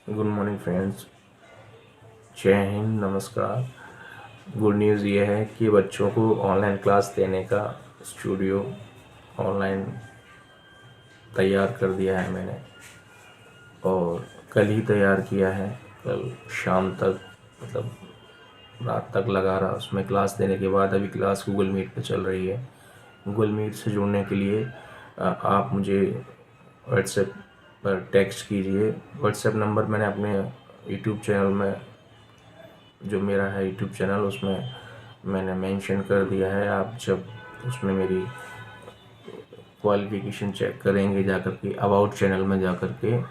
Good morning friends, जय हिंद, नमस्कार। Good news ये है कि बच्चों को ऑनलाइन क्लास देने का स्टूडियो ऑनलाइन तैयार कर दिया है मैंने, और कल ही तैयार किया है। कल शाम तक, मतलब रात तक लगा रहा उसमें क्लास देने के बाद। अभी क्लास गूगल मीट पे चल रही है। गूगल मीट से जुड़ने के लिए आप मुझे व्हाट्सएप पर टेक्स्ट कीजिए। व्हाट्सएप नंबर मैंने अपने यूट्यूब चैनल में, जो मेरा है यूट्यूब चैनल, उसमें मैंने मेंशन कर दिया है। आप जब उसमें मेरी क्वालिफ़िकेशन चेक करेंगे जाकर के, अबाउट चैनल में जाकर के,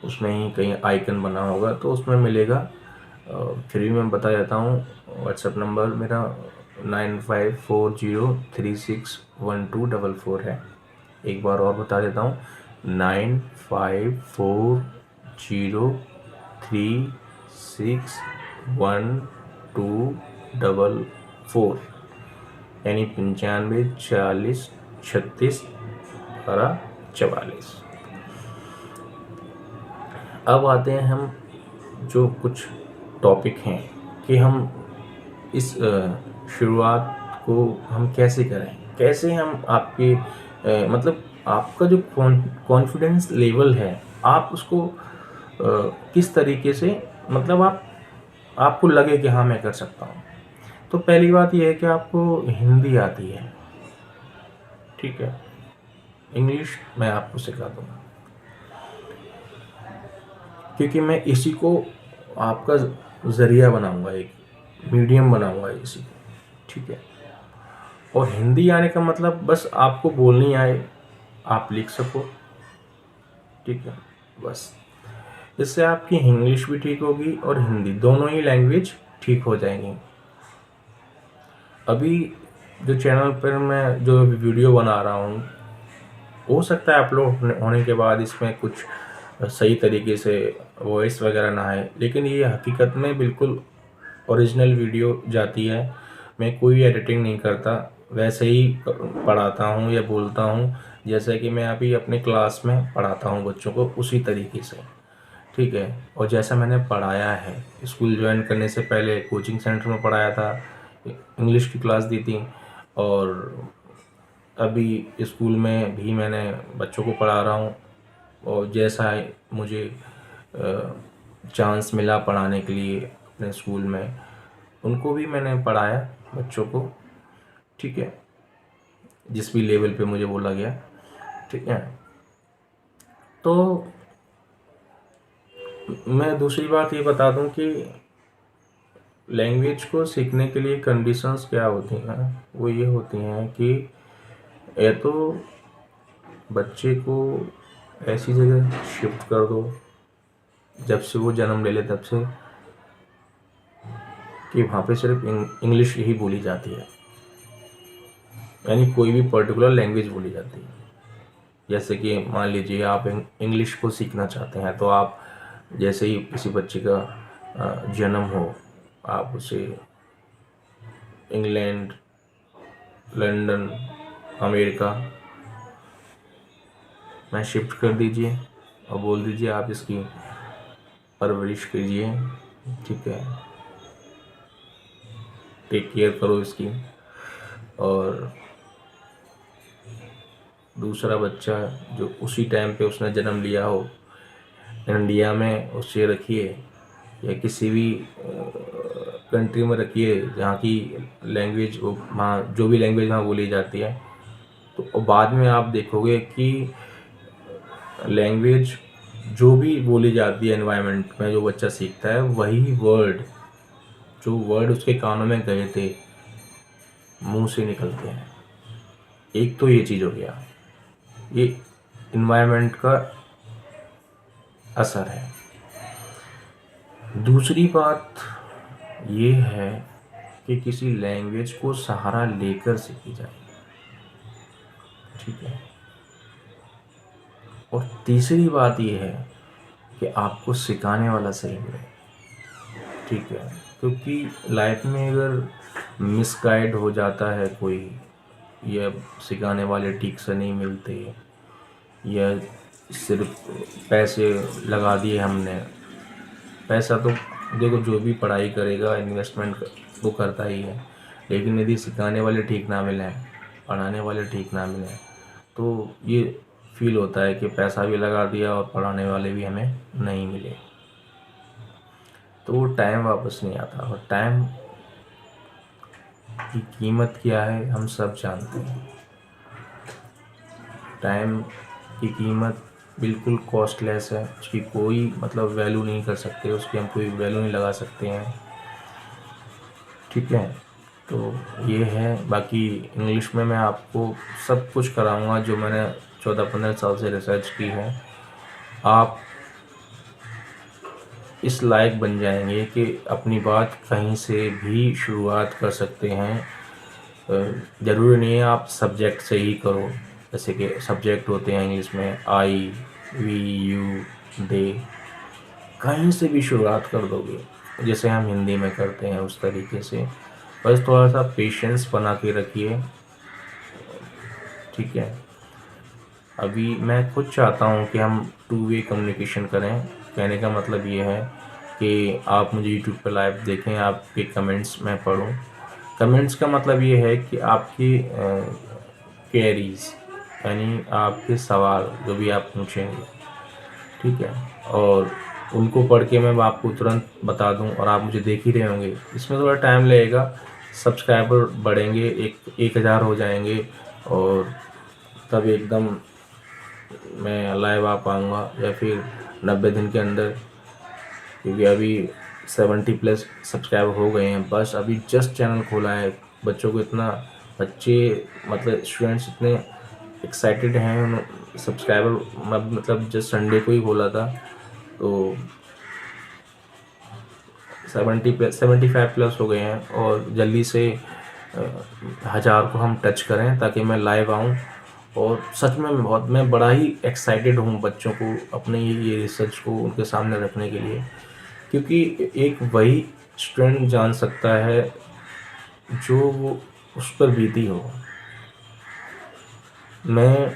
उसमें ही कहीं आइकन बना होगा तो उसमें मिलेगा। फिर भी मैं बता देता हूँ, व्हाट्सएप नंबर मेरा 9540361244 है। एक बार और बता देता हूँ, 9540361244, यानी 95 40 36 12 44। अब आते हैं हम जो कुछ टॉपिक हैं कि हम इस शुरुआत को हम कैसे करें, कैसे हम आपके मतलब आपका जो कॉन्फिडेंस लेवल है, आप उसको किस तरीके से, मतलब आपको लगे कि हाँ मैं कर सकता हूँ। तो पहली बात यह है कि आपको हिंदी आती है, ठीक है। इंग्लिश मैं आपको सिखा दूँगा, क्योंकि मैं इसी को आपका ज़रिया बनाऊंगा, एक मीडियम बनाऊंगा इसी को, ठीक है। और हिंदी आने का मतलब बस आपको बोलनी आए, आप लिख सको, ठीक है, बस। इससे आपकी इंग्लिश भी ठीक होगी और हिंदी, दोनों ही लैंग्वेज ठीक हो जाएंगी। अभी जो चैनल पर मैं जो वीडियो बना रहा हूँ, हो सकता है अपलोड होने के बाद इसमें कुछ सही तरीके से वॉइस वगैरह ना आए, लेकिन ये हकीकत में बिल्कुल ओरिजिनल वीडियो जाती है। मैं कोई एडिटिंग नहीं करता, वैसे ही पढ़ाता हूँ या बोलता हूँ जैसे कि मैं अभी अपने क्लास में पढ़ाता हूँ बच्चों को, उसी तरीके से, ठीक है। और जैसा मैंने पढ़ाया है, स्कूल ज्वाइन करने से पहले कोचिंग सेंटर में पढ़ाया था, इंग्लिश की क्लास दी थी, और अभी स्कूल में भी मैंने बच्चों को पढ़ा रहा हूँ। और जैसा मुझे चांस मिला पढ़ाने के लिए अपने स्कूल में, उनको भी मैंने पढ़ाया बच्चों को, ठीक है, जिस भी लेवल पे मुझे बोला गया, ठीक है। तो मैं दूसरी बात ये बता दूं कि लैंग्वेज को सीखने के लिए कंडीशंस क्या होती हैं। वो ये होती हैं कि या तो बच्चे को ऐसी जगह शिफ्ट कर दो जब से वो जन्म ले ले तब से, कि वहाँ पे सिर्फ इंग्लिश ही बोली जाती है, यानी कोई भी पर्टिकुलर लैंग्वेज बोली जाती है। जैसे कि मान लीजिए आप इंग्लिश को सीखना चाहते हैं, तो आप जैसे ही किसी बच्चे का जन्म हो, आप उसे इंग्लैंड, लंदन, अमेरिका में शिफ्ट कर दीजिए और बोल दीजिए आप इसकी परवरिश कीजिए, ठीक है, टेक केयर करो इसकी। और दूसरा बच्चा जो उसी टाइम पे उसने जन्म लिया हो, इंडिया में उसे रखिए या किसी भी कंट्री में रखिए जहाँ की लैंग्वेज, वहाँ जो भी लैंग्वेज वहाँ बोली जाती है। तो बाद में आप देखोगे कि लैंग्वेज जो भी बोली जाती है एनवायरनमेंट में, जो बच्चा सीखता है, वही वर्ड, जो वर्ड उसके कानों में गए थे, मुंह से निकलते हैं। एक तो ये चीज़ हो गया, ये इन्वायरमेंट का असर है। दूसरी बात ये है कि किसी लैंग्वेज को सहारा लेकर सीखी जाए, ठीक है। और तीसरी बात ये है कि आपको सिखाने वाला सही मिले, ठीक है। क्योंकि लाइफ में अगर मिसगाइड हो जाता है कोई, या सिखाने वाले ठीक से नहीं मिलते, या सिर्फ पैसे लगा दिए हमने। पैसा तो देखो जो भी पढ़ाई करेगा इन्वेस्टमेंट वो करता ही है, लेकिन यदि सिखाने वाले ठीक ना मिलें, पढ़ाने वाले ठीक ना मिलें, तो ये फील होता है कि पैसा भी लगा दिया और पढ़ाने वाले भी हमें नहीं मिले, तो वो टाइम वापस नहीं आता। और टाइम की कीमत क्या है हम सब जानते हैं। टाइम की कीमत बिल्कुल कॉस्टलेस है, उसकी कोई मतलब वैल्यू नहीं कर सकते, उसकी हम कोई वैल्यू नहीं लगा सकते हैं, ठीक है। तो ये है। बाकी इंग्लिश में मैं आपको सब कुछ कराऊंगा जो मैंने 14-15 साल से रिसर्च की है। आप इस लायक बन जाएंगे कि अपनी बात कहीं से भी शुरुआत कर सकते हैं। ज़रूरी नहीं है आप सब्जेक्ट से ही करो, जैसे कि सब्जेक्ट होते हैं इंग्लिश में आई, वी, यू, दे, कहीं से भी शुरुआत कर दोगे जैसे हम हिंदी में करते हैं उस तरीके से। बस थोड़ा सा पेशेंस बना के रखिए, ठीक है। अभी मैं खुद चाहता हूँ कि हम 2 वे कम्युनिकेशन करें। कहने का मतलब ये है कि आप मुझे यूट्यूब पर लाइव देखें, आपके कमेंट्स मैं पढूं। कमेंट्स का मतलब ये है कि आपकी क्वेरीज यानी आपके सवाल जो भी आप पूछेंगे, ठीक है, और उनको पढ़ के मैं आपको तुरंत बता दूं और आप मुझे देख ही रहे होंगे। इसमें थोड़ा टाइम लगेगा, सब्सक्राइबर बढ़ेंगे, 1000 हो जाएंगे और तब एकदम मैं लाइव आ पाऊँगा, या फिर 90 दिन के अंदर, क्योंकि अभी 70+ सब्सक्राइबर हो गए हैं। बस अभी जस्ट चैनल खोला है, बच्चों को इतना बच्चे मतलब स्टूडेंट्स इतने एक्साइटेड हैं। सब्सक्राइबर मतलब जस्ट संडे को ही खोला था, तो 75+ हो गए हैं और जल्दी से 1000 को हम टच करें ताकि मैं लाइव आऊं। और सच में मैं बड़ा ही एक्साइटेड हूं बच्चों को अपने ये रिसर्च को उनके सामने रखने के लिए, क्योंकि एक वही स्टूडेंट जान सकता है जो वो उस पर बीती हो। मैं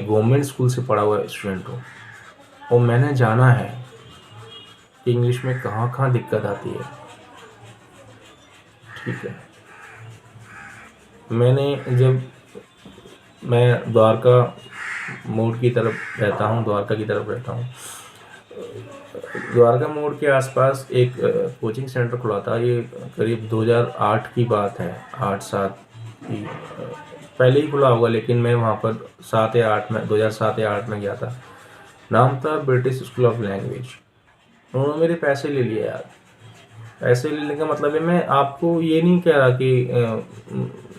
गवर्नमेंट स्कूल से पढ़ा हुआ स्टूडेंट हूँ और मैंने जाना है कि इंग्लिश में कहाँ कहाँ दिक्कत आती है, ठीक है। मैं द्वारका मोड़ की तरफ रहता हूँ, द्वारका मोड़ के आसपास एक कोचिंग सेंटर खुला था। ये करीब 2008 की बात है, 8-7 की पहले ही खुला होगा, लेकिन मैं वहाँ पर 2007 या 8 में गया था। नाम था ब्रिटिश स्कूल ऑफ लैंग्वेज। उन्होंने मेरे पैसे ले लिए यार। पैसे लेने का मतलब है, मैं आपको ये नहीं कह रहा कि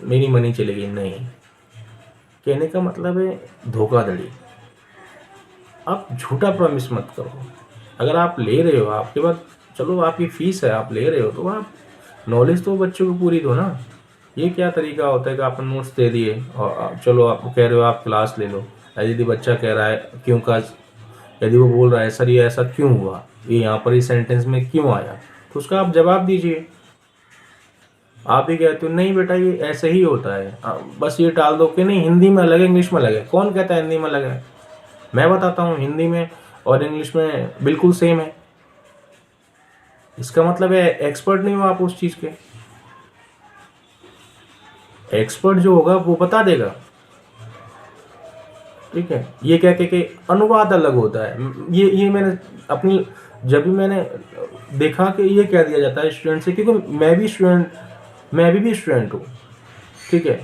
मेरी मनी चलेगी, नहीं। कहने का मतलब है धोखाधड़ी। आप झूठा प्रॉमिस मत करो। अगर आप ले रहे हो, आपके पास चलो आपकी फीस है, आप ले रहे हो तो आप नॉलेज तो बच्चों को पूरी दो ना। ये क्या तरीका होता है कि आपने नोट्स दे दिए और चलो आप कह रहे हो आप क्लास ले लो। यदि बच्चा कह रहा है क्यों का, यदि वो बोल रहा है सर ये ऐसा क्यों हुआ, ये यहाँ पर इस सेंटेंस में क्यों आया, तो उसका आप जवाब दीजिए। आप ही कहते हो नहीं बेटा ये ऐसे ही होता है, बस ये टाल दो कि नहीं हिंदी में अलग है इंग्लिश में अलग है। कौन कहता है हिंदी में अलग है? मैं बताता हूँ, हिंदी में और इंग्लिश में बिल्कुल सेम है। इसका मतलब है एक्सपर्ट नहीं हो आप उस चीज के। एक्सपर्ट जो होगा वो बता देगा, ठीक है। ये क्या कि अनुवाद अलग होता है। ये मैंने अपनी जब भी मैंने देखा कि ये क्या दिया जाता है स्टूडेंट से, क्योंकि मैं अभी भी स्टूडेंट हूँ, ठीक है,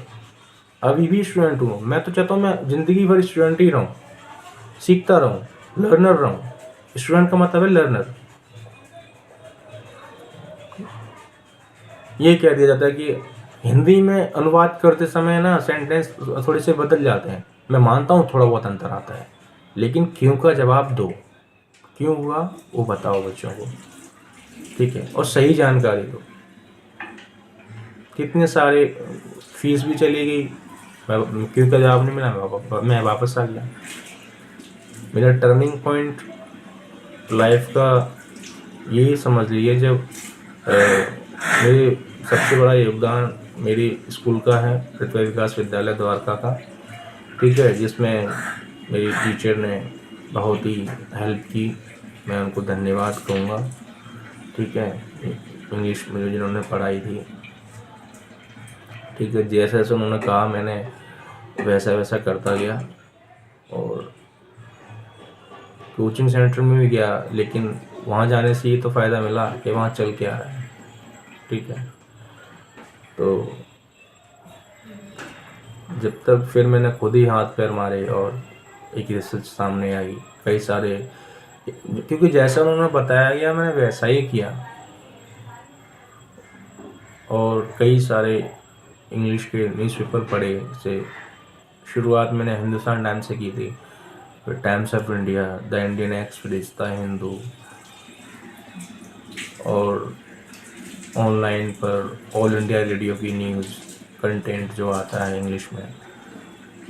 अभी भी स्टूडेंट हूँ। मैं तो चाहता हूँ मैं जिंदगी भर स्टूडेंट ही रहूँ, सीखता रहूँ, लर्नर रहूँ। स्टूडेंट का मतलब है लर्नर। ये कह दिया जाता है कि हिंदी में अनुवाद करते समय ना सेंटेंस थोड़े से बदल जाते हैं। मैं मानता हूँ थोड़ा बहुत अंतर आता है, लेकिन क्यों का जवाब दो, क्यों हुआ वो बताओ बच्चों को, ठीक है, और सही जानकारी दो। कितने सारे फीस भी चली गई, क्यों का जवाब नहीं मिला, मैं वापस आ गया। मेरा टर्निंग पॉइंट लाइफ का यही समझ लीजिए जब मेरे सबसे बड़ा योगदान मेरी स्कूल का है, पृथ्वी विकास विद्यालय द्वारका का, ठीक है, जिसमें मेरी टीचर ने बहुत ही हेल्प की, मैं उनको धन्यवाद कहूँगा। ठीक है, इंग्लिश में जिन्होंने पढ़ाई थी। ठीक है, जैसे जैसे उन्होंने कहा मैंने वैसा वैसा करता गया, और कोचिंग सेंटर में भी गया, लेकिन वहाँ जाने से ये तो फ़ायदा मिला कि वहाँ चल के आ रहा है। ठीक है, तो जब तक फिर मैंने खुद ही हाथ पैर मारे और एक रिसर्च सामने आई, कई सारे, क्योंकि जैसा उन्होंने बताया गया मैंने वैसा ही किया, और कई सारे इंग्लिश के न्यूज़पेपर पढ़े। जैसे शुरुआत मैंने हिंदुस्तान टाइम्स से की थी, फिर times of India, the Indian express, the Hindu, और ऑनलाइन पर ऑल इंडिया रेडियो की न्यूज़ कंटेंट जो आता है इंग्लिश में।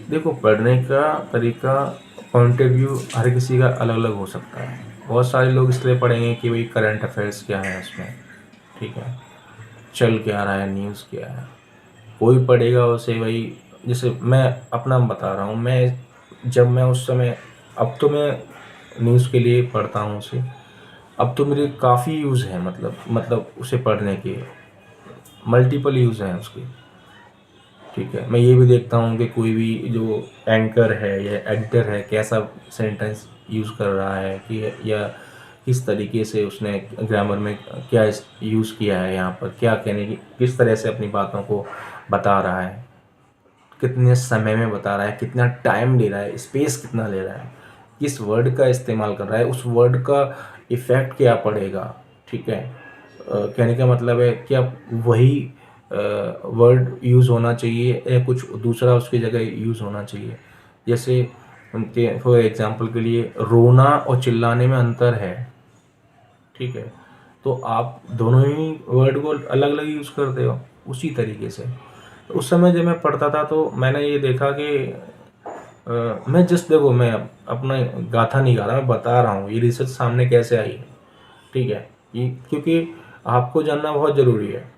देखो, पढ़ने का तरीका, पॉइंट ऑफ व्यू हर किसी का अलग अलग हो सकता है। बहुत सारे लोग इसलिए पढ़ेंगे कि भाई करंट अफेयर्स क्या है उसमें, ठीक है, चल क्या रहा है, न्यूज़ क्या है। कोई पढ़ेगा उसे वही, जैसे मैं अपना बता रहा हूँ, मैं जब मैं उस समय, अब तो मैं न्यूज़ के लिए पढ़ता हूँ उसे, अब तो मेरे काफ़ी यूज़ है, मतलब उसे पढ़ने के मल्टीपल यूज़ हैं उसके। ठीक है, मैं ये भी देखता हूँ कि कोई भी जो एंकर है या एडिटर है कैसा सेंटेंस यूज़ कर रहा है, कि या किस तरीके से उसने ग्रामर में क्या यूज़ किया है, यहाँ पर क्या कहने की, किस तरह से अपनी बातों को बता रहा है, कितने समय में बता रहा है, कितना टाइम ले रहा है, स्पेस कितना ले रहा है, किस वर्ड का इस्तेमाल कर रहा है, उस वर्ड का इफ़ेक्ट क्या पड़ेगा। ठीक है, कहने का मतलब है क्या वही वर्ड यूज़ होना चाहिए या कुछ दूसरा उसकी जगह यूज़ होना चाहिए। जैसे उनके फॉर एग्जांपल के लिए रोना और चिल्लाने में अंतर है। ठीक है, तो आप दोनों ही वर्ड को अलग अलग यूज़ करते हो उसी तरीके से। तो उस समय जब मैं पढ़ता था तो मैंने ये देखा कि मैं जस्ट, देखो मैं अपना गाथा नहीं गा रहा, मैं बता रहा हूँ ये रिसर्च सामने कैसे आई है। ठीक है, ये क्योंकि आपको जानना बहुत ज़रूरी है।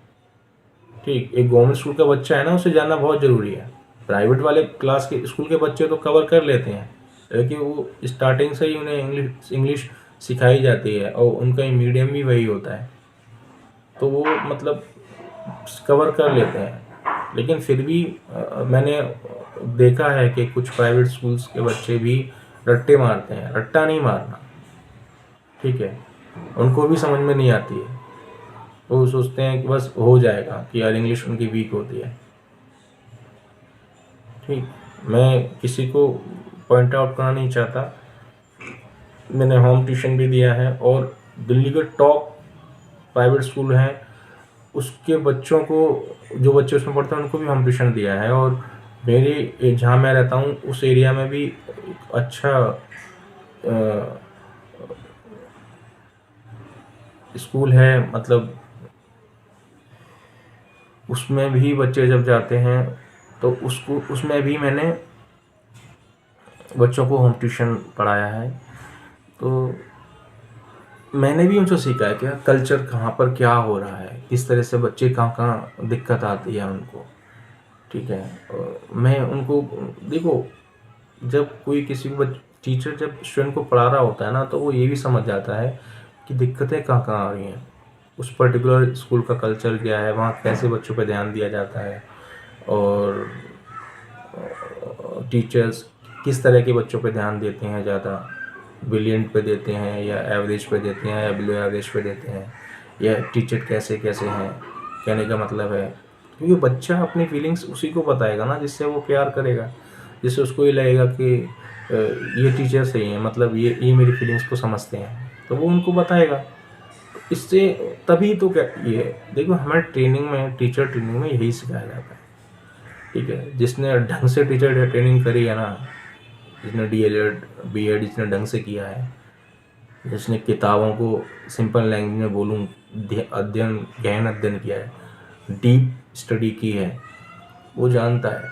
ठीक, एक गवर्नमेंट स्कूल का बच्चा है ना, उसे जानना बहुत ज़रूरी है। प्राइवेट वाले क्लास के स्कूल के बच्चे तो कवर कर लेते हैं, क्योंकि वो स्टार्टिंग से ही उन्हें इंग्लिश सिखाई जाती है और उनका मीडियम भी वही होता है, तो वो मतलब कवर कर लेते हैं। लेकिन फिर भी मैंने देखा है कि कुछ प्राइवेट स्कूल्स के बच्चे भी रट्टे मारते हैं। रट्टा नहीं मारना, ठीक है, उनको भी समझ में नहीं आती है, वो सोचते हैं कि बस हो जाएगा, कि यार इंग्लिश उनकी वीक होती है। ठीक, मैं किसी को पॉइंट आउट करना नहीं चाहता, मैंने होम ट्यूशन भी दिया है, और दिल्ली के टॉप प्राइवेट स्कूल हैं उसके बच्चों को, जो बच्चे उसमें पढ़ते हैं उनको भी होम ट्यूशन दिया है। और मेरे जहाँ मैं रहता हूँ उस एरिया में भी अच्छा स्कूल है, मतलब उसमें भी बच्चे जब जाते हैं तो उसमें भी मैंने बच्चों को होम ट्यूशन पढ़ाया है। तो मैंने भी उनसे सीखा है कि कल्चर कहाँ पर क्या हो रहा है, किस तरह से बच्चे कहाँ कहाँ दिक्कत आती है उनको। ठीक है, मैं उनको, देखो जब कोई किसी को टीचर जब स्टूडेंट को पढ़ा रहा होता है ना, तो वो ये भी समझ जाता है कि दिक्कतें कहाँ कहाँ आ रही हैं, उस पर्टिकुलर स्कूल का कल्चर क्या है, वहाँ कैसे बच्चों पे ध्यान दिया जाता है, और टीचर्स किस तरह के बच्चों पे ध्यान देते हैं, ज़्यादा ब्रिलियंट पे देते हैं या एवरेज पे देते हैं या बिलो एवरेज पे देते हैं, या टीचर कैसे कैसे हैं। कहने का मतलब है, क्योंकि बच्चा अपनी फीलिंग्स उसी को बताएगा ना जिससे वो प्यार करेगा, जिससे उसको ये लगेगा कि ये टीचर सही है, मतलब ये मेरी फीलिंग्स को समझते हैं, तो वो उनको बताएगा। इससे तभी तो क्या ये, देखो हमारे ट्रेनिंग में, टीचर ट्रेनिंग में यही सिखाया जाता है। ठीक है, जिसने ढंग से टीचर ट्रेनिंग करी है ना, जिसने DLED BEd जिसने ढंग से किया है, जिसने किताबों को सिंपल लैंग्वेज में बोलूँ गहन अध्ययन किया है, डीप स्टडी की है, वो जानता है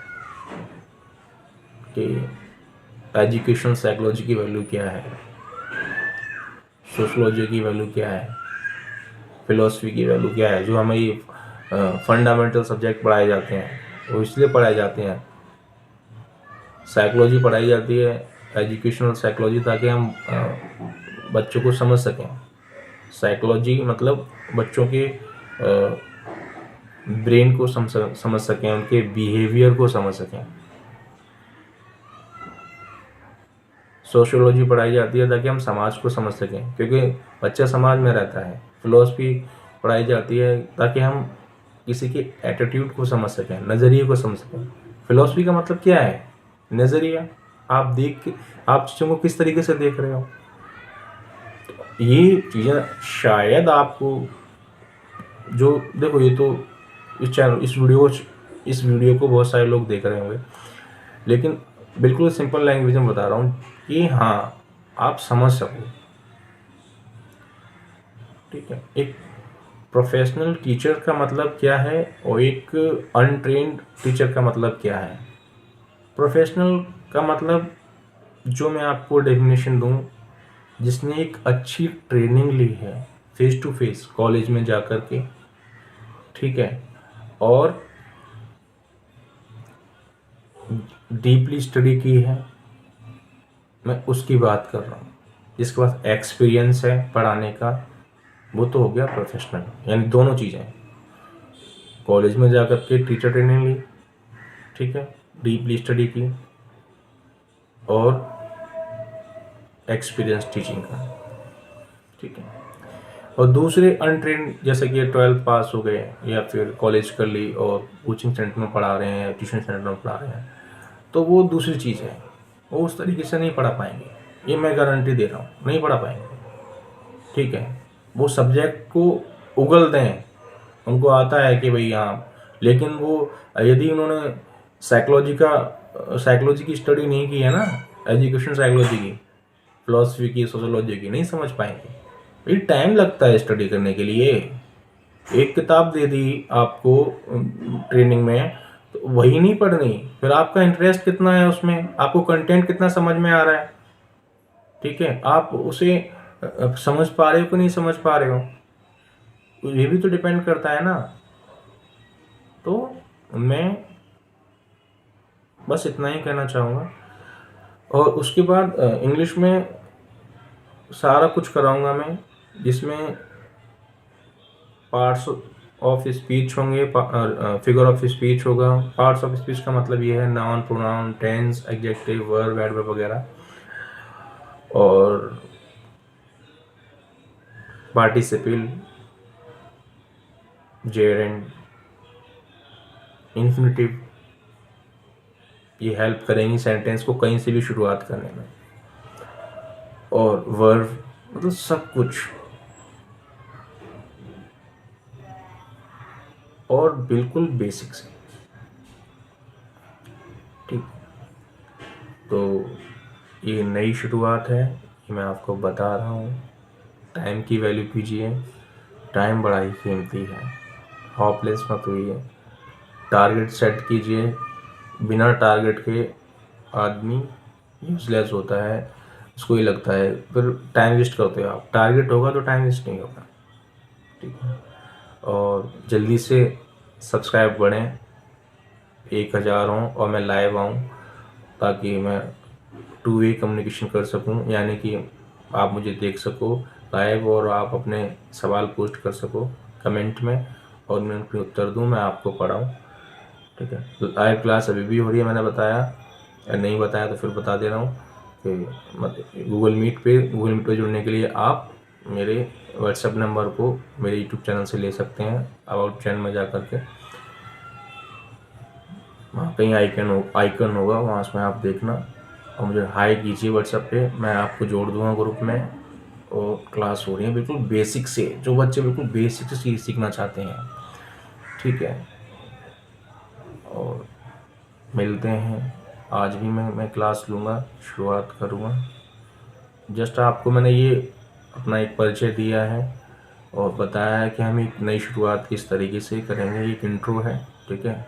कि एजुकेशन साइकोलॉजी की वैल्यू क्या है, सोशलॉजी की वैल्यू क्या है, फिलोसफी की वैल्यू क्या है। जो हमें ये फंडामेंटल सब्जेक्ट पढ़ाए जाते हैं वो इसलिए पढ़ाए जाते हैं, साइकोलॉजी पढ़ाई जाती है एजुकेशनल साइकोलॉजी, ताकि हम बच्चों को समझ सकें। साइकोलॉजी मतलब बच्चों के ब्रेन को समझ सकें, उनके बिहेवियर को समझ सकें। सोशियोलॉजी पढ़ाई जाती है ताकि हम समाज को समझ सकें, क्योंकि बच्चा समाज में रहता है। फिलॉसफी पढ़ाई जाती है ताकि हम किसी के एटीट्यूड को समझ सकें, नज़रिए को समझ सकें। फिलॉसफी का मतलब क्या है? नज़रिया। आप चीज़ों को किस तरीके से देख रहे हो। तो ये चीज़ें शायद आपको, जो देखो, ये तो इस वीडियो को बहुत सारे लोग देख रहे होंगे, लेकिन बिल्कुल सिंपल लैंग्वेज में बता रहा हूँ कि हाँ, आप समझ सको। ठीक है। एक प्रोफेशनल टीचर का मतलब क्या है और एक अनट्रेन्ड टीचर का मतलब क्या है। प्रोफेशनल का मतलब, जो मैं आपको डेफिनेशन दूं, जिसने एक अच्छी ट्रेनिंग ली है फेस टू फेस कॉलेज में जाकर के, ठीक है, और डीपली स्टडी की है, मैं उसकी बात कर रहा हूँ। जिसके पास एक्सपीरियंस है पढ़ाने का, वो तो हो गया प्रोफेशनल। यानी दोनों चीज़ें, कॉलेज में जाकर के टीचर ट्रेनिंग ली, ठीक है, डीपली स्टडी की, और एक्सपीरियंस टीचिंग का, ठीक है। और दूसरे अनट्रेंड, जैसे कि 12th पास हो गए या फिर कॉलेज कर ली और कोचिंग सेंटर में पढ़ा रहे हैं, ट्यूशन सेंटर में पढ़ा रहे हैं, तो वो दूसरी चीज़ है। वो उस तरीके से नहीं पढ़ा पाएंगे, ये मैं गारंटी दे रहा हूँ, नहीं पढ़ा पाएंगे। ठीक है। वो सब्जेक्ट को उगल दें, उनको आता है कि भाई हाँ, लेकिन वो यदि उन्होंने साइकोलॉजी की स्टडी नहीं की है ना, एजुकेशन साइकोलॉजी की, फिलॉसफी की, सोशोलॉजी की, नहीं समझ पाएंगे। भाई टाइम लगता है स्टडी करने के लिए। एक किताब दे दी आपको ट्रेनिंग में, तो वही नहीं पढ़नी, फिर आपका इंटरेस्ट कितना है उसमें, आपको कंटेंट कितना समझ में आ रहा है, ठीक है, आप उसे समझ पा रहे हो कि नहीं समझ पा रहे हो, ये भी तो डिपेंड करता है ना। तो मैं बस इतना ही कहना चाहूँगा। और उसके बाद इंग्लिश में सारा कुछ कराऊंगा मैं, जिसमें पार्ट्स ऑफ स्पीच होंगे, फिगर ऑफ स्पीच होगा। पार्ट्स ऑफ स्पीच का मतलब ये है noun, pronoun, tense, adjective, verb, adverb वगैरह, और पार्टिसिपल, जेरेंड, इन्फिनिटिव, ये हेल्प करेंगी सेंटेंस को कहीं से भी शुरुआत करने में। और वर्ब, मतलब सब कुछ, और बिल्कुल बेसिक से। ठीक। तो ये नई शुरुआत है, ये मैं आपको बता रहा हूँ। टाइम की वैल्यू कीजिए, टाइम बड़ा ही कीमती है, हॉपलेस मत होइए। टारगेट सेट कीजिए, बिना टारगेट के आदमी यूजलेस होता है, उसको ही लगता है, फिर टाइम वेस्ट करते हो आप। टारगेट होगा तो टाइम वेस्ट नहीं होगा। ठीक है। और जल्दी से सब्सक्राइब बढ़ें, 1000 हों और मैं लाइव आऊँ, ताकि मैं 2 वे कम्युनिकेशन कर सकूं, यानी कि आप मुझे देख सको लाइव और आप अपने सवाल पोस्ट कर सको कमेंट में, और मैं उनके उत्तर दूं, मैं आपको पढ़ाऊं। ठीक है। लाइव क्लास अभी भी हो रही है, मैंने बताया, या नहीं बताया तो फिर बता दे रहा हूँ कि गूगल मीट पे जुड़ने के लिए आप मेरे व्हाट्सएप नंबर को मेरे यूट्यूब चैनल से ले सकते हैं। अबाउट चैनल में जा करके वहाँ कहीं आइकन होगा, वहाँ से आप देखना और मुझे हाई कीजिए व्हाट्सएप पे, मैं आपको जोड़ दूँगा ग्रुप में। और क्लास हो रही है बिल्कुल बेसिक से, जो बच्चे बिल्कुल बेसिक से चीज़ सीखना चाहते हैं। ठीक है। और मिलते हैं, आज भी मैं क्लास लूँगा, शुरुआत करूँगा। जस्ट आपको मैंने ये अपना एक परिचय दिया है और बताया है कि हम एक नई शुरुआत किस तरीके से करेंगे। एक इंट्रो है, ठीक है,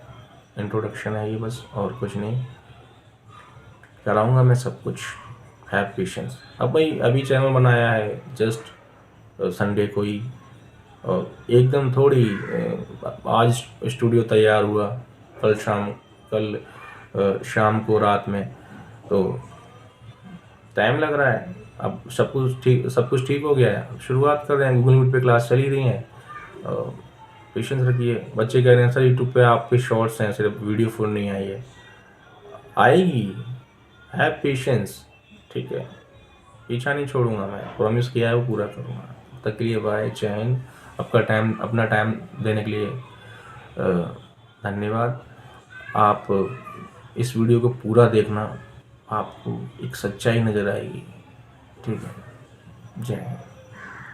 इंट्रोडक्शन है ये बस, और कुछ नहीं। कराऊंगा मैं सब कुछ, हैव पेशेंस। अब भाई अभी चैनल बनाया है जस्ट संडे को ही, और एकदम थोड़ी आज स्टूडियो तैयार हुआ, कल शाम को रात में, तो टाइम लग रहा है। अब सब कुछ ठीक हो गया है, अब शुरुआत कर रहे हैं, गूगल मीट पे क्लास चल ही रही है। पेशेंस रखिए। बच्चे कह रहे हैं सर यूट्यूब पे आपके शॉर्ट्स हैं, सिर्फ वीडियो फुल नहीं आई है। आएगी, हैव पेशेंस, ठीक है। पीछा नहीं छोड़ूंगा, मैं प्रॉमिस किया है वो पूरा करूँगा। तब तक के लिए बाय, जय हिंद। अपना टाइम देने के लिए धन्यवाद। आप इस वीडियो को पूरा देखना, आपको एक सच्चाई नज़र आएगी, ठीक है। जय हिंद।